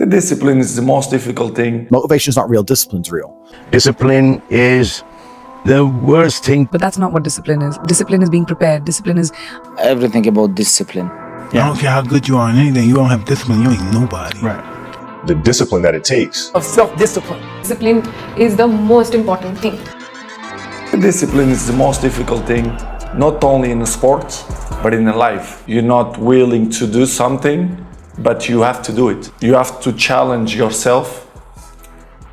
The discipline is the most difficult thing. Motivation is not real, discipline's real. Discipline is the worst thing. But that's not what discipline is. Discipline is being prepared. Discipline is everything about discipline. I don't care how good you are in anything, you don't have discipline, you ain't nobody. Right. The discipline that it takes. Of self-discipline. Discipline is the most important thing. The discipline is the most difficult thing, not only in sports, but in life. You're not willing to do something, but you have to do it. You have to challenge yourself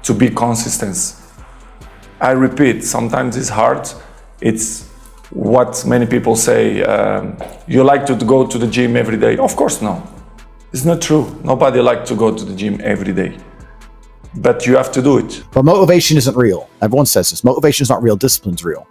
to be consistent. I repeat, sometimes it's hard. It's what many people say, you like to go to the gym every day. Of course, no. It's not true. Nobody likes to go to the gym every day. But you have to do it. But motivation isn't real. Everyone says this. Motivation is not real, discipline's real.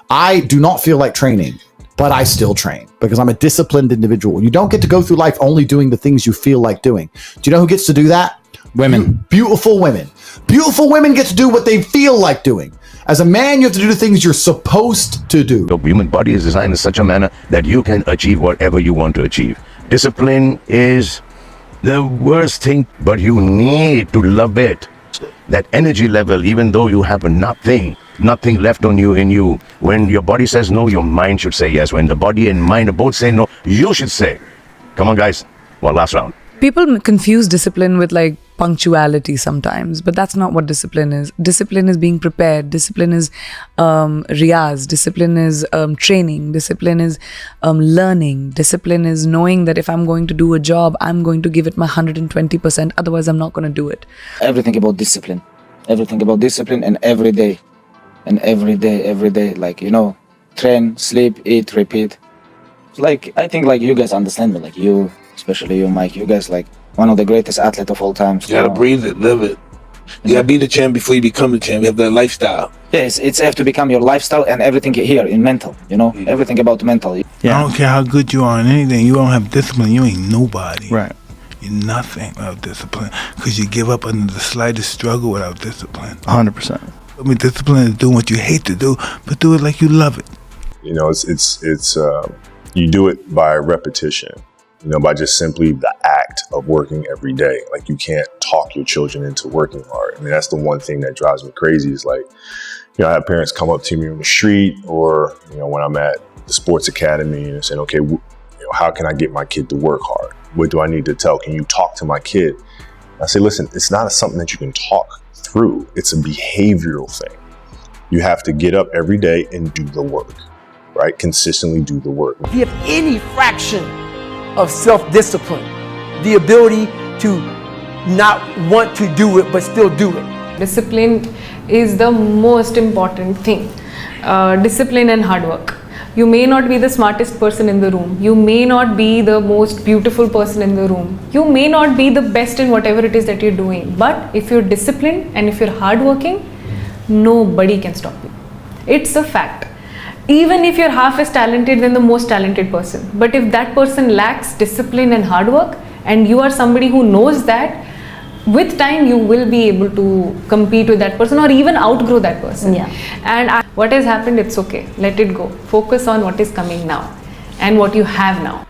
I do not feel like training, but I still train because I'm a disciplined individual. You don't get to go through life only doing the things you feel like doing. Do you know who gets to do that? Women. Beautiful women. Beautiful women get to do what they feel like doing. As a man, you have to do the things you're supposed to do. The human body is designed in such a manner that you can achieve whatever you want to achieve. Discipline is the worst thing, but you need to love it. That energy level, even though you have nothing left on you in you, when your body says no, your mind should say yes. When the body and mind both say no, you should say, come on guys, one last round. people confuse discipline with like punctuality sometimes, but that's not what discipline is. Discipline is being prepared. Discipline is riyaz. Discipline is training. Discipline is learning. Discipline is knowing that if I'm going to do a job, I'm going to give it my 120%. Otherwise, I'm not going to do it. Everything about discipline. Everything about discipline, and every day. And every day, like, you know, train, sleep, eat, repeat. Like, I think like you guys understand me, like you, especially you, Mike, you guys like one of the greatest athletes of all time. You gotta breathe it, live it. You gotta be the champ before you become the champ. You have that lifestyle. Yes, it's have to become your lifestyle, and everything here in mental, you know, everything about mental. I don't care how good you are in anything, you don't have discipline, you ain't nobody. Right. You're nothing without discipline, because you give up under the slightest struggle without discipline. 100%. I mean, discipline is doing what you hate to do, but do it like you love it. You know, it's you do it by repetition, you know, by just simply the act of working every day. Like, you can't talk your children into working hard. I mean, that's the one thing that drives me crazy is like, you know, I have parents come up to me on the street or, you know, when I'm at the sports academy and saying, okay, you know, how can I get my kid to work hard? What do I need to tell? Can you talk to my kid? I say, listen, it's not something that you can talk through. It's a behavioral thing. You have to get up every day and do the work, right? Consistently do the work. If you have any fraction of self-discipline, the ability to not want to do it but still do it. Discipline is the most important thing. Discipline and hard work. You may not be the smartest person in the room. You may not be the most beautiful person in the room. You may not be the best in whatever it is that you're doing. But if you're disciplined and if you're hardworking, nobody can stop you. It's a fact. Even if you're half as talented than the most talented person. But if that person lacks discipline and hard work, and you are somebody who knows that, with time you will be able to compete with that person or even outgrow that person. Yeah. And what has happened, it's okay. Let it go. Focus on what is coming now and what you have now.